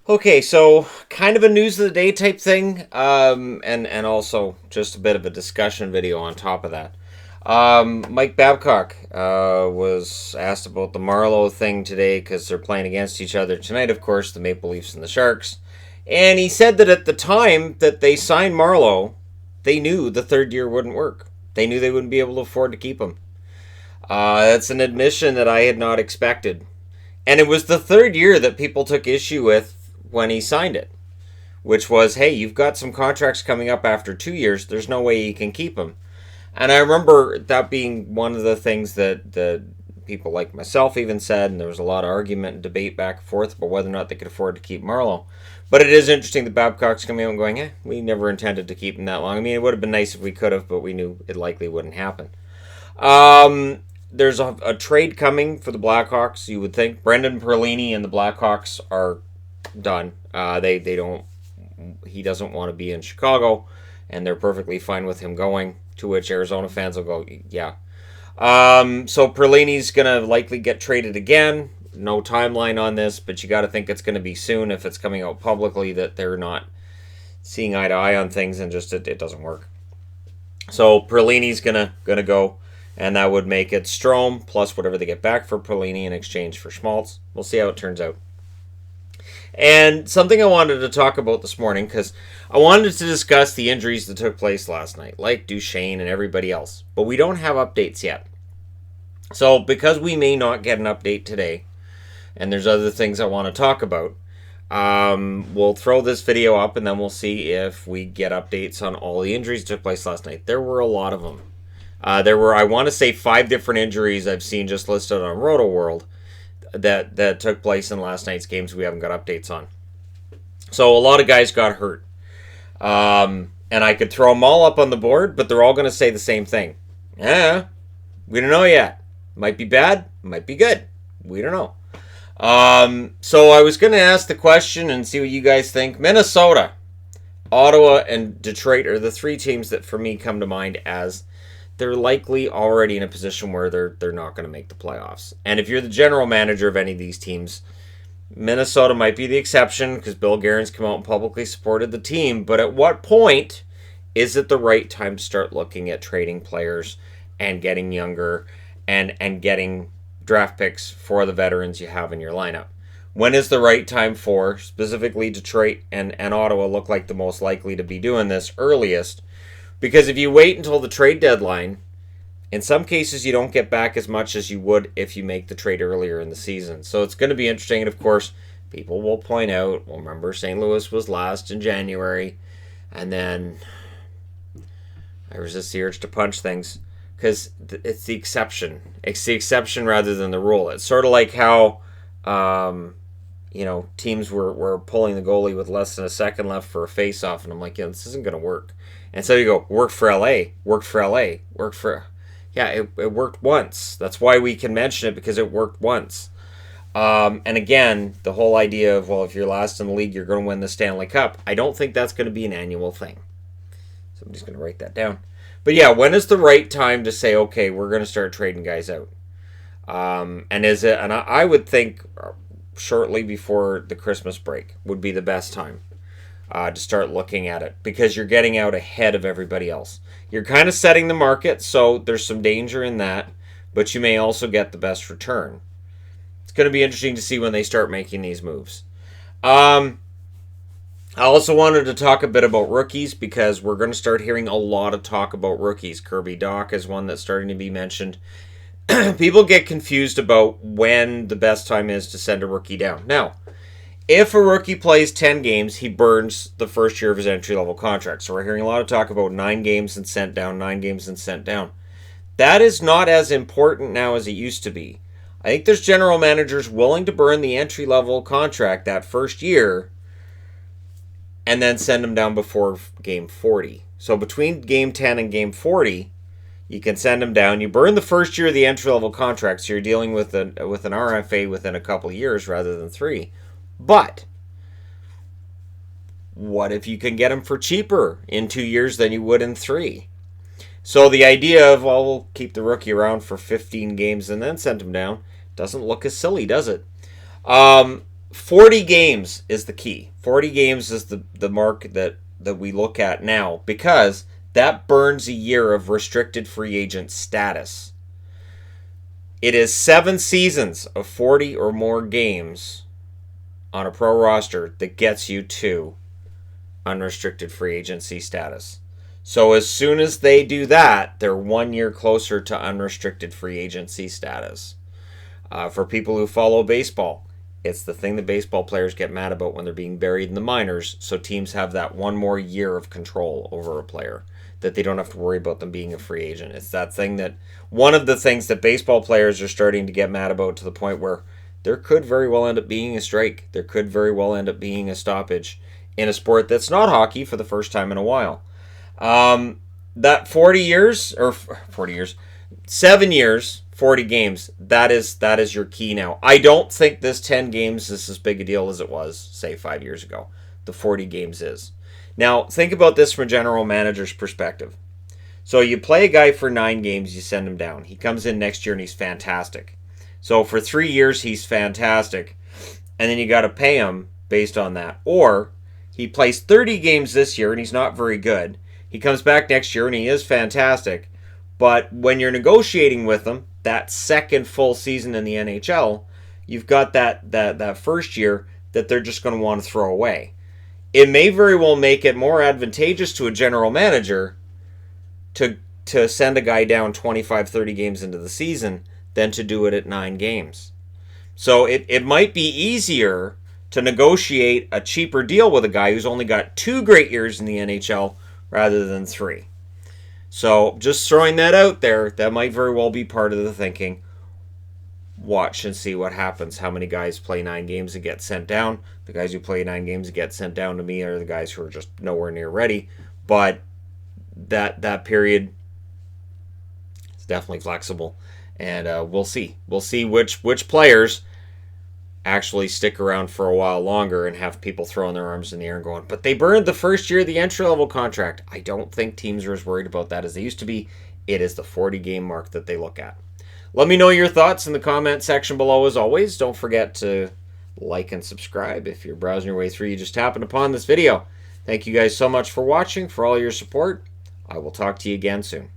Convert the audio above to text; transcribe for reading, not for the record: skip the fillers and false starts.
Okay, so kind of a news of the day type thing, and also just a bit of a discussion video on top of that. Mike Babcock was asked about the Marleau thing today because they're playing against each other tonight, of course, the Maple Leafs and the Sharks. And he said that at the time that they signed Marleau, they knew the third year wouldn't work. They knew they wouldn't be able to afford to keep him. That's an admission that I had not expected. And it was the third year that people took issue with when he signed it, which was, hey, you've got some contracts coming up after 2 years. There's no way you can keep them. And I remember that being one of the things that the people like myself even said, and there was a lot of argument and debate back and forth about whether or not they could afford to keep Marleau. But it is interesting that Babcock's coming out and going, we never intended to keep him that long. I mean, it would have been nice if we could have, but we knew it likely wouldn't happen. There's a trade coming for the Blackhawks, you would think. Brendan Perlini and the Blackhawks are done. They don't. He doesn't want to be in Chicago, and they're perfectly fine with him going. To which Arizona fans will go, yeah. So Perlini's gonna likely get traded again. No timeline on this, but you got to think it's going to be soon if it's coming out publicly that they're not seeing eye to eye on things and just it doesn't work. So Perlini's gonna go, and that would make it Strome plus whatever they get back for Perlini in exchange for Schmaltz. We'll see how it turns out. And something I wanted to talk about this morning, because I wanted to discuss the injuries that took place last night, like Duchesne and everybody else. But we don't have updates yet. So because we may not get an update today, and there's other things I want to talk about, we'll throw this video up and then we'll see if we get updates on all the injuries that took place last night. There were a lot of them. There were, I want to say, 5 different injuries I've seen just listed on Roto World that took place in last night's games we haven't got updates on. So a lot of guys got hurt. And I could throw them all up on the board, but they're all going to say the same thing. We don't know yet. Might be bad, might be good. We don't know. So I was going to ask the question and see what you guys think. Minnesota, Ottawa, and Detroit are the 3 teams that for me come to mind as they're likely already in a position where they're not going to make the playoffs. And if you're the general manager of any of these teams, Minnesota might be the exception because Bill Guerin's come out and publicly supported the team. But at what point is it the right time to start looking at trading players and getting younger and getting draft picks for the veterans you have in your lineup? When is the right time for, specifically Detroit and Ottawa look like the most likely to be doing this earliest? Because if you wait until the trade deadline, in some cases you don't get back as much as you would if you make the trade earlier in the season. So it's going to be interesting. And of course, people will point out, well, remember St. Louis was last in January. And then I resist the urge to punch things because it's the exception. It's the exception rather than the rule. It's sort of like how, teams were pulling the goalie with less than a second left for a face-off. And I'm like, this isn't going to work. And so you go, worked for LA, worked for LA, worked for... Yeah, it worked once. That's why we can mention it, because it worked once. And again, the whole idea of, well, if you're last in the league, you're going to win the Stanley Cup. I don't think that's going to be an annual thing. Somebody's going to write that down. But yeah, when is the right time to say, okay, we're going to start trading guys out? And is it? And I would think shortly before the Christmas break would be the best time. To start looking at it, because you're getting out ahead of everybody else. You're kind of setting the market, so there's some danger in that, but you may also get the best return. It's going to be interesting to see when they start making these moves. I also wanted to talk a bit about rookies, because we're going to start hearing a lot of talk about rookies. Kirby Dach is one that's starting to be mentioned. People get confused about when the best time is to send a rookie down. Now, if a rookie plays 10 games, he burns the first year of his entry-level contract. So we're hearing a lot of talk about 9 games and sent down, 9 games and sent down. That is not as important now as it used to be. I think there's general managers willing to burn the entry-level contract that first year and then send him down before game 40. So between game 10 and game 40, you can send him down. You burn the first year of the entry-level contract, so you're dealing with an RFA within a couple of years rather than 3. But what if you can get him for cheaper in 2 years than you would in 3? So the idea of, well, we'll keep the rookie around for 15 games and then send him down doesn't look as silly, does it? 40 games is the key. 40 games is the mark that we look at now, because that burns a year of restricted free agent status. It is 7 seasons of 40 or more games on a pro roster that gets you to unrestricted free agency status. So as soon as they do that, they're 1 year closer to unrestricted free agency status. For people who follow baseball, it's the thing that baseball players get mad about when they're being buried in the minors, so teams have that 1 more year of control over a player, that they don't have to worry about them being a free agent. It's that thing that, one of the things that baseball players are starting to get mad about, to the point where there could very well end up being a strike. There could very well end up being a stoppage in a sport that's not hockey for the first time in a while. That 40 years, 7 years, 40 games, that is your key now. I don't think this 10 games is as big a deal as it was, say, 5 years ago. The 40 games is. Now, think about this from a general manager's perspective. So you play a guy for 9 games, you send him down. He comes in next year and he's fantastic. So for 3 years, he's fantastic. And then you got to pay him based on that. Or he plays 30 games this year and he's not very good. He comes back next year and he is fantastic. But when you're negotiating with him, that second full season in the NHL, you've got that first year that they're just going to want to throw away. It may very well make it more advantageous to a general manager to send a guy down 25, 30 games into the season than to do it at 9 games. So it might be easier to negotiate a cheaper deal with a guy who's only got 2 great years in the NHL rather than 3. So just throwing that out there, that might very well be part of the thinking. Watch and see what happens. How many guys play 9 games and get sent down? The guys who play 9 games and get sent down, to me, are the guys who are just nowhere near ready. But that period is definitely flexible, and we'll see. We'll see which players actually stick around for a while longer and have people throwing their arms in the air and going, but they burned the first year of the entry-level contract. I don't think teams are as worried about that as they used to be. It is the 40-game mark that they look at. Let me know your thoughts in the comment section below. As always, don't forget to like and subscribe. If you're browsing your way through, you just happened upon this video. Thank you guys so much for watching, for all your support. I will talk to you again soon.